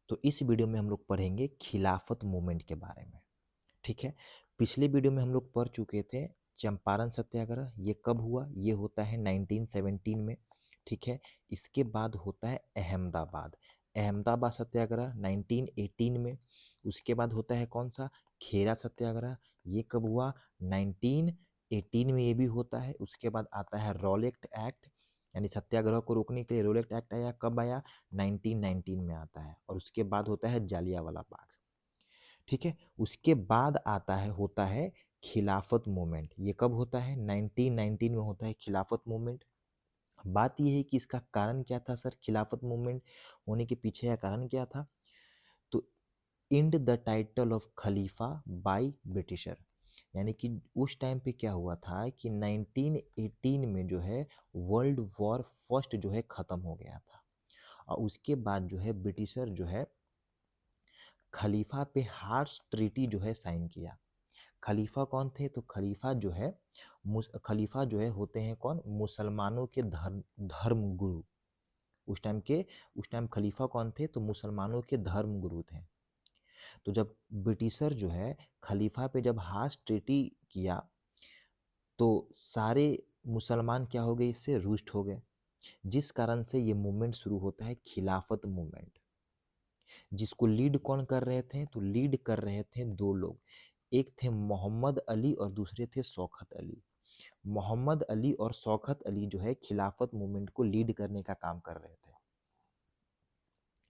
तो इस वीडियो में हम लोग पढ़ेंगे खिलाफत मूवमेंट के बारे में। ठीक है। पिछले वीडियो में हम लोग पढ़ चुके थे चंपारण सत्याग्रह, ये कब हुआ, ये होता है 1917 में। ठीक है। इसके बाद होता है अहमदाबाद, अहमदाबाद सत्याग्रह 1918 में। उसके बाद होता है कौन सा, खेरा सत्याग्रह, ये कब हुआ, 1918 में ये भी होता है। उसके बाद आता है रॉलेट एक्ट, यानी सत्याग्रह को रोकने के लिए रॉलेट एक्ट आया, कब आया, 1919 में आता है। और उसके बाद होता है जालियांवाला बाग। ठीक है। उसके बाद आता है, होता है खिलाफत मूवमेंट, ये कब होता है, 1919 में होता है खिलाफत मूवमेंट। बात यह है कि इसका कारण क्या था सर, खिलाफत मूवमेंट होने के पीछे का कारण क्या था। तो इंड द टाइटल ऑफ खलीफा बाय ब्रिटिशर, यानी कि उस टाइम पे क्या हुआ था कि 1918 में जो है वर्ल्ड वॉर फर्स्ट जो है ख़त्म हो गया था। और उसके बाद जो है ब्रिटिशर जो है खलीफा पे हार्श ट्रीटी जो है साइन किया। खलीफा कौन थे, तो खलीफा जो है खलीफा जो है होते हैं कौन, मुसलमानों के धर्म गुरु। उस टाइम खलीफा कौन थे, तो मुसलमानों के धर्म गुरु थे। तो जब ब्रिटिशर जो है खलीफा पे जब हार्श ट्रीटी किया तो सारे मुसलमान क्या हो गए, इससे रुष्ट हो गए। जिस कारण से ये मूवमेंट शुरू होता है खिलाफत मूवमेंट। जिसको लीड कौन कर रहे थे, तो लीड कर रहे थे दो लोग, एक थे मोहम्मद अली और दूसरे थे शौकत अली। मोहम्मद अली और शौकत अली जो है खिलाफत मूवमेंट को लीड करने का काम कर रहे थे,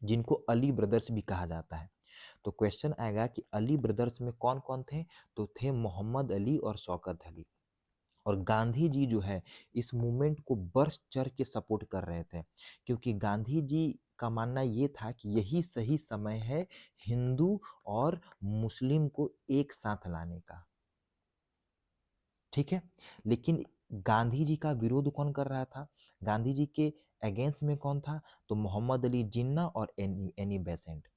जिनको अली ब्रदर्स भी कहा जाता है। तो क्वेश्चन आएगा कि अली ब्रदर्स में कौन कौन थे, तो थे मोहम्मद अली और शौकत अली। और गांधी जी जो है इस मूवमेंट को बढ़ चढ़ के सपोर्ट कर रहे थे, क्योंकि गांधी जी का मानना ये था कि यही सही समय है हिंदू और मुस्लिम को एक साथ लाने का। ठीक है। लेकिन गांधी जी का विरोध कौन कर रहा था, गांधी जी के अगेंस्ट में कौन था, तो मोहम्मद अली जिन्ना और एनी बेसेंट।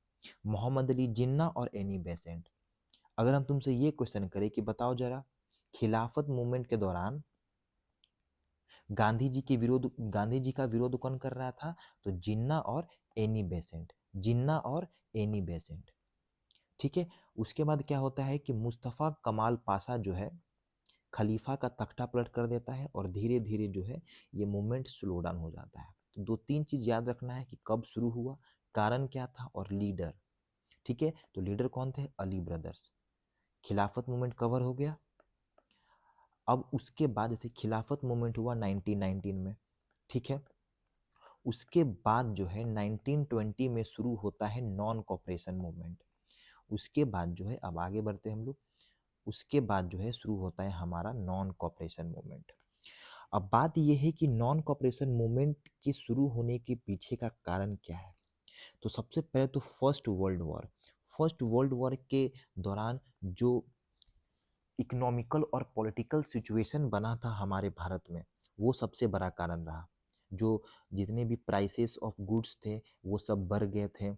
मोहम्मद अली जिन्ना और एनी बेसेंट। अगर हम तुमसे ये क्वेश्चन करें कि बताओ जरा, खिलाफत मूवमेंट के दौरान गांधी जी का विरोध कौन कर रहा था, तो जिन्ना और एनी बेसेंट, जिन्ना और एनी बेसेंट। ठीक है। उसके बाद क्या होता है कि मुस्तफ़ा कमाल पाशा जो है खलीफा का तख्ता पलट कर देता है और धीरे धीरे जो है ये मूवमेंट स्लो डाउन हो जाता है। तो दो तीन चीज याद रखना है कि कब शुरू हुआ, कारण क्या था और लीडर। ठीक है। तो लीडर कौन थे, अली ब्रदर्स। खिलाफत मूवमेंट कवर हो गया। अब उसके बाद जैसे खिलाफत मूवमेंट हुआ 1919 में। ठीक है। उसके बाद जो है 1920 में शुरू होता है नॉन कॉपरेशन मूवमेंट। उसके बाद जो है, अब आगे बढ़ते हैं हम लोग, उसके बाद जो है शुरू होता है हमारा नॉन कॉपरेशन मूवमेंट। अब बात यह है कि नॉन कॉपरेशन मूवमेंट के शुरू होने के पीछे का कारण क्या है। तो सबसे पहले तो फर्स्ट वर्ल्ड वॉर के दौरान जो इकोनॉमिकल और पॉलिटिकल सिचुएशन बना था हमारे भारत में, वो सबसे बड़ा कारण रहा। जो जितने भी प्राइसेस ऑफ गुड्स थे वो सब बढ़ गए थे।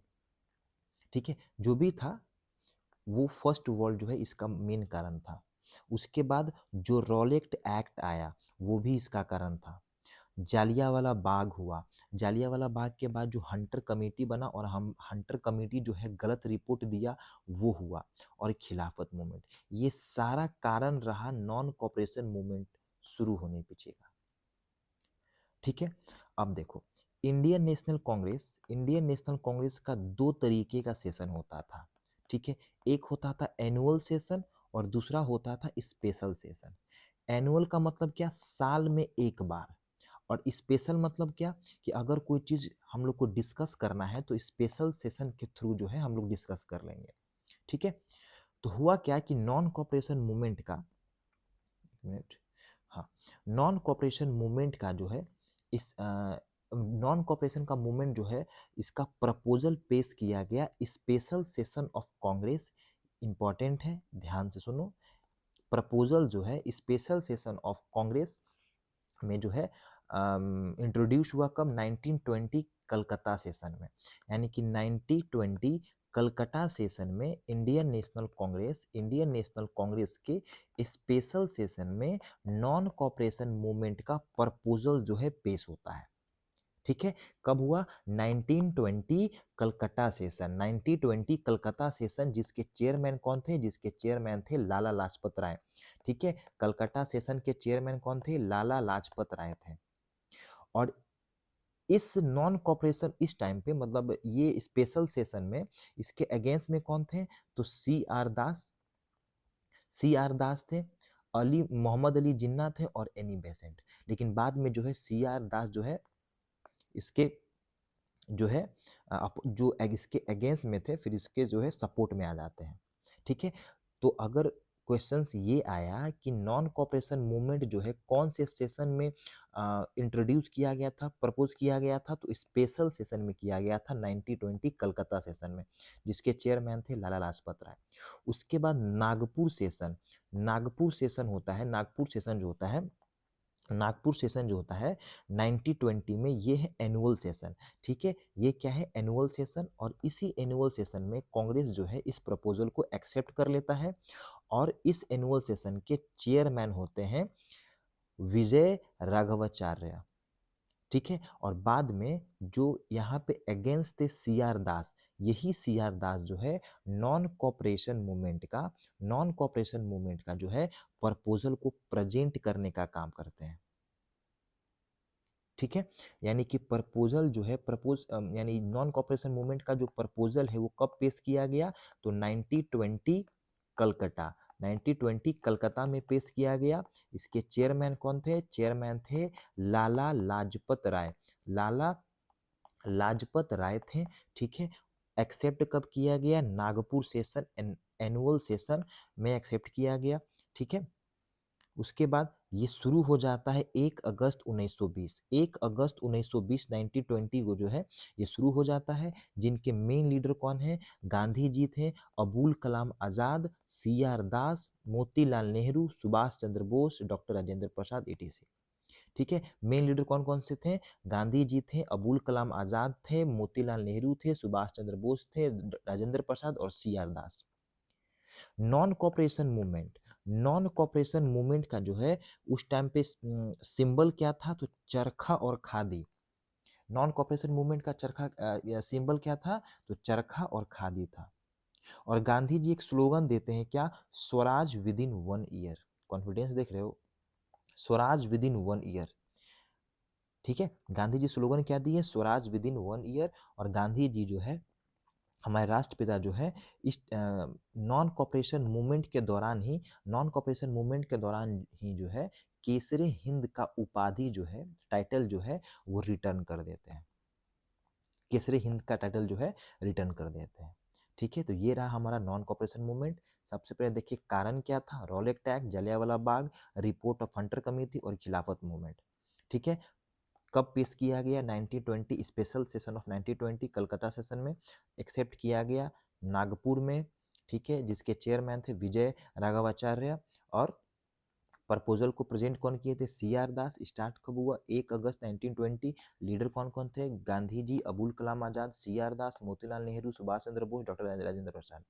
ठीक है। जो भी था वो फर्स्ट वर्ल्ड जो है इसका मेन कारण था। उसके बाद जो रॉलेट एक्ट आया वो भी इसका कारण था। जालियांवाला बाग हुआ, जालियांवाला बाग के बाद जो हंटर कमेटी बना और हम हंटर कमेटी जो है गलत रिपोर्ट दिया, वो हुआ। और खिलाफत मूवमेंट, ये सारा कारण रहा नॉन कॉपरेशन मूवमेंट शुरू होने पीछे का। ठीक है। अब देखो, इंडियन नेशनल कांग्रेस का दो तरीके का सेशन होता था। ठीक है। एक होता था एनुअल सेशन और दूसरा होता था स्पेशल सेशन। एनुअल का मतलब क्या, साल में एक बार। और स्पेशल मतलब क्या, कि अगर कोई चीज हम लोग को डिस्कस करना है तो स्पेशल सेशन के थ्रू जो है हम लोग डिस्कस कर लेंगे। ठीक है। तो हुआ क्या कि नॉन कॉपरेशन मूवमेंट का, एक मिनट, हाँ, नॉन कॉपरेशन मूवमेंट का जो है इस नॉन कॉपरेशन का मूवमेंट जो है इसका प्रपोजल पेश किया गया special session of Congress. Important है, ध्यान से सुनो। प्रपोजल जो है स्पेशल सेशन ऑफ कांग्रेस में जो है इंट्रोड्यूस हुआ कब, 1920 कलकत्ता सेशन में। यानी कि 1920 कलकत्ता सेशन में इंडियन नेशनल कांग्रेस के स्पेशल सेशन में नॉन कॉपरेशन मूवमेंट का प्रपोजल जो है पेश होता है। ठीक है, कब हुआ? 1920 कलकत्ता सेशन, 1920 कलकत्ता सेशन, जिसके चेयरमैन कौन थे? जिसके चेयरमैन थे लाला लाजपत राय। ठीक है, कलकत्ता सेशन के चेयरमैन कौन थे? लाला लाजपत राय थे। और इस नॉन कॉपरेशन इस टाइम पे, मतलब ये स्पेशल सेशन में इसके अगेंस्ट में कौन थे? तो सी आर दास थे, अली मोहम्मद अली जिन्ना थे और एनी बेसेंट। लेकिन बाद में जो है सी आर दास जो है इसके जो है जो इसके अगेंस्ट में थे, फिर इसके जो है सपोर्ट में आ जाते हैं। ठीक है, तो अगर क्वेश्चंस ये आया कि नॉन कॉपरेशन मूवमेंट जो है कौन से सेशन में इंट्रोड्यूस किया गया था, प्रपोज किया गया था, तो स्पेशल सेशन में किया गया था 1920 कलकत्ता सेशन में, जिसके चेयरमैन थे लाला लाजपत राय। उसके बाद नागपुर सेशन होता है, नागपुर सेशन जो होता है 1920 में, ये है एनुअल सेशन। ठीक है, ये क्या है? Annual session. और इसी एनुअल सेशन में कांग्रेस जो है इस प्रपोजल को एक्सेप्ट कर लेता है, और इस एनुअल सेशन के चेयरमैन होते हैं विजय राघवाचार्य। ठीक है, और बाद में जो यहाँ पे अगेंस्ट थे सी आर दास, यही सी आर दास जो है नॉन कॉपरेशन मूवमेंट का जो है प्रपोजल को प्रेजेंट करने का काम करते हैं। ठीक है, यानी कि प्रपोजल जो है यानी नॉन कॉपरेशन मूवमेंट का जो प्रपोजल है वो कब पेश किया गया? तो 1920 कलकत्ता, 1920 कलकत्ता में पेश किया गया। इसके चेयरमैन कौन थे? चेयरमैन थे लाला लाजपत राय, लाला लाजपत राय थे। ठीक है, एक्सेप्ट कब किया गया? नागपुर सेशन, एनुअल सेशन में एक्सेप्ट किया गया। ठीक है, उसके बाद ये शुरू हो जाता है 1 अगस्त 1920, 1 अगस्त 1920 1920 को जो है ये शुरू हो जाता है। जिनके मेन लीडर कौन है? गांधी जी थे, अबुल कलाम आजाद, सी आर दास, मोतीलाल नेहरू, सुभाष चंद्र बोस, डॉक्टर राजेंद्र प्रसाद, etc। ठीक है, मेन लीडर कौन कौन से थे? गांधी जी थे, अबुल कलाम आजाद थे, मोतीलाल नेहरू थे, सुभाष चंद्र बोस थे, राजेंद्र प्रसाद और सी आर दास। नॉन कॉपरेशन मूवमेंट का जो है उस टाइम पे सिंबल क्या था? तो चरखा और खादी। नॉन कॉपरेशन मूवमेंट का सिंबल क्या था? तो चरखा और खादी था। और गांधी जी एक स्लोगन देते हैं, क्या? Swaraj with in 1 year. Confidence देख रहे हो? Swaraj with in 1 year. ठीक है, गांधी जी स्लोगन क्या दिए? Swaraj with in 1 year. और गांधी जी जो है हमारे राष्ट्रपिता जो है इस नॉन कॉपरेशन मूवमेंट के दौरान ही जो है केसरे हिंद का उपाधि जो है, टाइटल जो है वो रिटर्न कर देते हैं। केसरे हिंद का टाइटल जो है रिटर्न कर देते हैं। ठीक है, तो ये रहा हमारा नॉन कॉपरेशन मूवमेंट। सबसे पहले देखिए कारण क्या था? Rowlatt act, Jallianwala Bagh, report of Hunter committee और खिलाफत मूवमेंट। ठीक है, कब पेश किया गया? 1920 special session of 1920 Calcutta session में एक्सेप्ट किया गया नागपुर में। ठीक है, जिसके चेयरमैन थे विजय राघवाचार्य। और प्रपोजल को प्रेजेंट कौन किए थे? सी आर दास। स्टार्ट कब हुआ? 1 अगस्त 1920। लीडर कौन कौन थे? गांधी जी, अबुल कलाम आजाद, सी आर दास, मोतीलाल नेहरू, सुभाष चंद्र बोस, डॉक्टर राजेंद्र प्रसाद।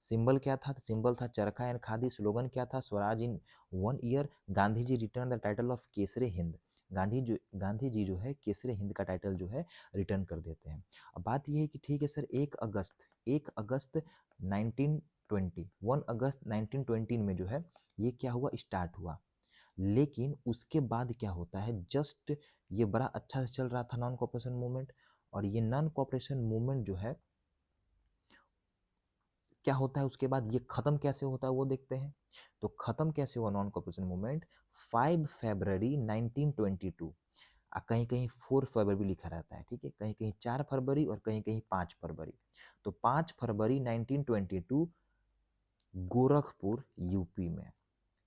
सिंबल क्या था? सिंबल था चरखा एंड खादी। स्लोगन क्या था? Swaraj in 1 year. Gandhi ji return the title of Kaiser Hind. Gandhi ji जो है केसरे हिंद का टाइटल जो है रिटर्न कर देते हैं। अब बात यह है कि ठीक है सर, 1 अगस्त 1920, 1 अगस्त 1920 में जो है ये क्या हुआ? स्टार्ट हुआ। लेकिन उसके बाद क्या होता है? जस्ट ये बड़ा अच्छा से चल रहा था नॉन कॉपरेशन मूवमेंट, और ये नॉन कॉपरेशन मूवमेंट जो है क्या होता है उसके बाद, ये खत्म कैसे होता है वो देखते हैं। तो खत्म कैसे हुआ नॉन कॉपरेशन मूवमेंट? 5 फरवरी 1922। कहीं कहीं 4 फरवरी लिखा रहता है। ठीक है, कहीं कहीं 4 फरवरी और कहीं कहीं 5 फरवरी। तो 5 फरवरी 1922 गोरखपुर यूपी में।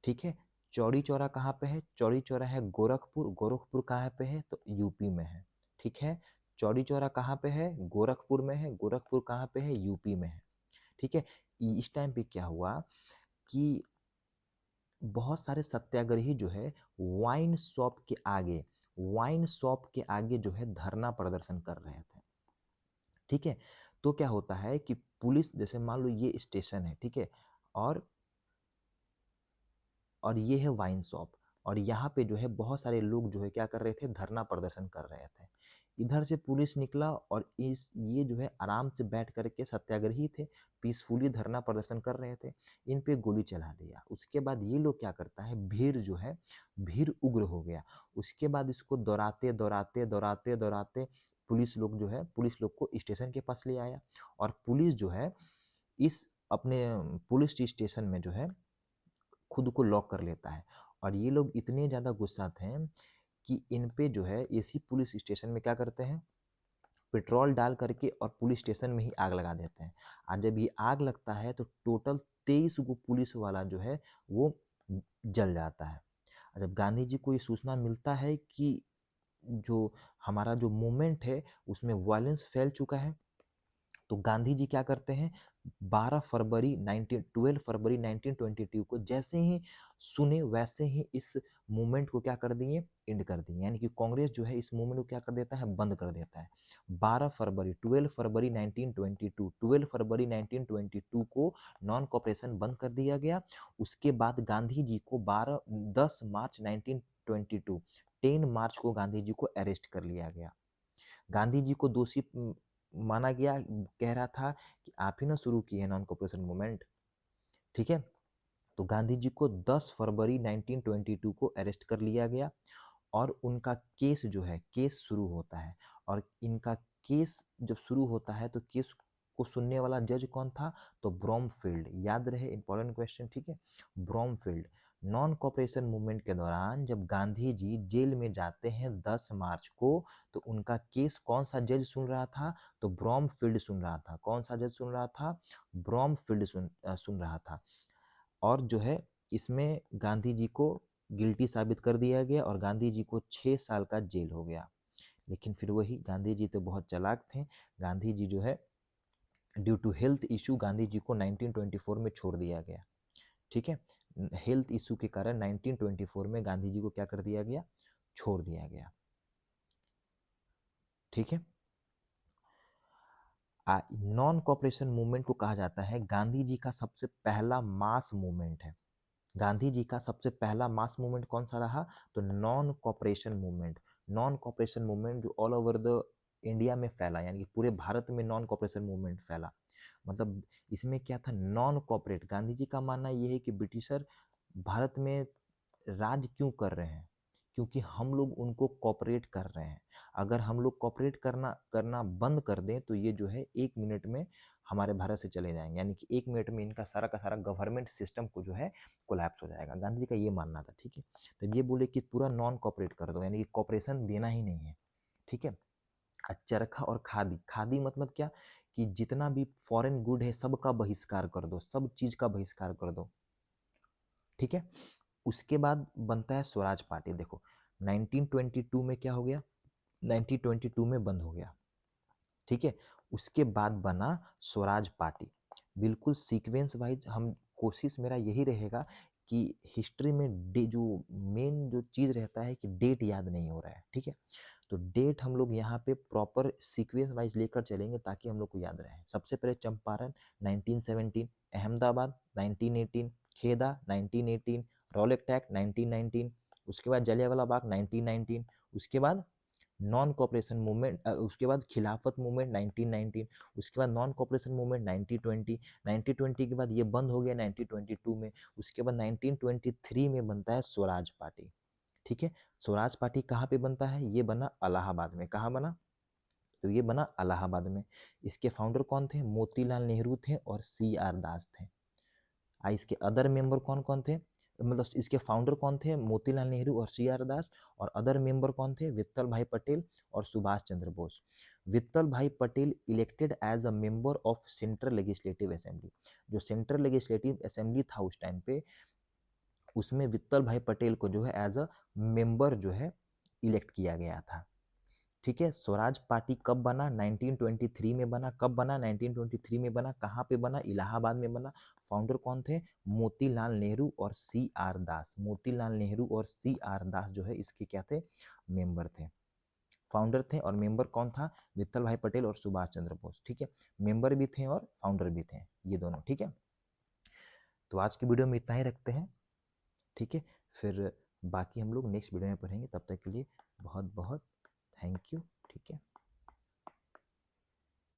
ठीक है, चौड़ी चौरा कहाँ पे है? चौड़ी चौरा है गोरखपुर। गोरखपुर कहाँ पे है? तो यूपी में है। ठीक है, चौड़ी चौरा कहाँ पे है? गोरखपुर में है। गोरखपुर कहाँ पे है? यूपी में है। ठीक है, इस टाइम पे क्या हुआ कि बहुत सारे सत्याग्रही जो है वाइन शॉप के आगे जो है धरना प्रदर्शन कर रहे थे। ठीक है, तो क्या होता है कि पुलिस, जैसे मान लो ये स्टेशन है, ठीक है, और ये है वाइन शॉप, और यहाँ पे जो है बहुत सारे लोग जो है क्या कर रहे थे? धरना प्रदर्शन कर रहे थे। इधर से पुलिस निकला और ये जो है आराम से बैठ करके सत्याग्रही थे, पीसफुली धरना प्रदर्शन कर रहे थे, इन पे गोली चला दिया। उसके बाद ये लोग क्या करता है, भीड़ जो है, भीड़ उग्र हो गया। उसके बाद इसको दौड़ाते दौड़ाते दौड़ाते दौड़ाते पुलिस लोग जो है, पुलिस लोग को स्टेशन के पास ले आया, और पुलिस जो है इस अपने पुलिस स्टेशन में जो है खुद को लॉक कर लेता है। और ये लोग इतने ज़्यादा गुस्सा थे कि इन पे जो है इसी पुलिस स्टेशन में क्या करते हैं, पेट्रोल डाल करके और पुलिस स्टेशन में ही आग लगा देते हैं। और जब ये आग लगता है तो टोटल 23 गो पुलिस वाला जो है वो जल जाता है। और जब गांधी जी को ये सूचना मिलता है कि जो हमारा जो मूवमेंट है उसमें वायलेंस फैल चुका है, तो गांधी जी क्या करते हैं, 12 फरवरी 1922 को जैसे ही सुने वैसे ही इस मूवमेंट को क्या कर दिए, एंड कर दिए। यानी कि कांग्रेस जो है इस मूवमेंट को क्या कर देता है, बंद कर देता है। 12 फरवरी 1922 को नॉन कॉपरेशन बंद कर दिया गया। उसके बाद गांधी जी को 10 मार्च 1922 10 मार्च को गांधी जी को अरेस्ट कर लिया गया। गांधी जी को दोषी माना गया, कह रहा था कि आप ही ना शुरू किए हैं नॉन कॉपरेशन मूवमेंट, ठीक है। तो गांधी जी को 10 फरवरी 1922 को अरेस्ट कर लिया गया, और उनका केस जो है, केस शुरू होता है। और इनका केस जब शुरू होता है तो केस को सुनने वाला जज कौन था, तो ब्रोमफील्ड, याद रहे, इंपॉर्टेंट क्वेश्चन, ठीक है। ब्रोमफील्ड। नॉन कॉपरेशन मूवमेंट के दौरान जब गांधी जी जेल में जाते हैं 10 मार्च को, तो उनका केस कौन सा जज सुन रहा था, तो ब्रोमफील्ड सुन रहा था। कौन सा जज सुन रहा था, ब्रोमफील्ड सुन रहा था। और जो है इसमें गांधी जी को गिल्टी साबित कर दिया गया, और गांधी जी को 6 साल का जेल हो गया। लेकिन फिर वही, गांधी जी तो बहुत चालाक थे। गांधी जी जो है due to health issue Gandhi ji को 1924 में छोड़ दिया गया, ठीक है। हेल्थ इशू के कारण 1924 में गांधी जी को क्या कर दिया गया, छोड़ दिया गया, ठीक है। नॉन कॉपरेशन मूवमेंट को कहा जाता है गांधी जी का सबसे पहला मास मूवमेंट है। गांधी जी का सबसे पहला मास मूवमेंट कौन सा रहा, तो non cooperation movement. Non cooperation movement जो ऑल ओवर द इंडिया में फैला, यानी कि पूरे भारत में नॉन कॉपरेशन मूवमेंट फैला। मतलब इसमें क्या था, नॉन कॉपरेट। गांधी जी का मानना यह है कि ब्रिटिशर भारत में राज क्यों कर रहे हैं, क्योंकि हम लोग उनको कॉपरेट कर रहे हैं। अगर हम लोग कॉपरेट करना करना बंद कर दें तो ये जो है 1 मिनट में हमारे भारत से चले जाएंगे, यानी कि 1 मिनट में इनका सारा का सारा गवर्नमेंट सिस्टम को जो है कोलैप्स हो जाएगा। गांधी जी का ये मानना था, ठीक है। तो ये बोले कि पूरा नॉन कॉपरेट कर दो, यानी कि कॉपरेशन देना ही नहीं है, ठीक है। चरखा और खादी, खादी मतलब क्या, कि जितना भी फॉरेन गुड है सबका बहिष्कार कर दो, सब चीज का बहिष्कार कर दो, ठीक है। उसके बाद बनता है स्वराज पार्टी। देखो 1922 में क्या हो गया, 1922 में बंद हो गया, ठीक है। उसके बाद बना स्वराज पार्टी। बिल्कुल सीक्वेंस वाइज हम, कोशिश मेरा यही रहेगा कि हिस्ट्री में जो मेन जो चीज़ रहता है कि डेट याद नहीं हो रहा है, ठीक है। तो डेट हम लोग यहाँ पे प्रॉपर सीक्वेंस वाइज लेकर चलेंगे ताकि हम लोग को याद रहे। सबसे पहले चंपारण 1917, अहमदाबाद 1918, खेदा 1918, रॉलेट एक्ट 1919, उसके बाद जलियांवाला बाग 1919, उसके बाद नॉन कॉपरेशन मूवमेंट, उसके बाद खिलाफत मूवमेंट 1919, उसके बाद नॉन कॉपरेशन मूवमेंट 1920, 1920 के बाद ये बंद हो गया 1922 में। उसके बाद 1923 में बनता है स्वराज पार्टी, ठीक है। स्वराज पार्टी कहाँ पे बनता है, ये बना इलाहाबाद में। कहाँ बना, तो ये बना इलाहाबाद में। इसके फाउंडर कौन थे, मोतीलाल नेहरू थे और CR दास थे। इसके अदर मेंबर कौन कौन थे, मतलब इसके फाउंडर कौन थे, मोतीलाल नेहरू और CR दास। और अदर मेंबर कौन थे, वित्तल भाई पटेल और Subhash Chandra Bose. Vithal Bhai Patel elected as a member of central legislative assembly. जो सेंट्रल लेजिस्लेटिव असेंबली था उस टाइम पे, उसमें वित्तल भाई पटेल को जो है एज अ मेंबर जो है इलेक्ट किया गया था, ठीक है। स्वराज पार्टी कब बना, 1923 में बना। कब बना, 1923 में बना। कहाँ पे बना, इलाहाबाद में बना। फाउंडर कौन थे, मोतीलाल नेहरू और CR दास। मोतीलाल नेहरू और CR दास जो है इसके क्या थे, मेंबर थे। फाउंडर थे और मेंबर कौन था, वित्तल भाई पटेल और सुभाष चंद्र बोस, ठीक है। मेंबर भी थे और फाउंडर भी थे ये दोनों, ठीक है। तो आज की वीडियो में इतना ही रखते हैं, ठीक है। फिर बाकी हम लोग नेक्स्ट वीडियो में पढ़ेंगे। तब तक के लिए बहुत बहुत थैंक यू। ठीक है।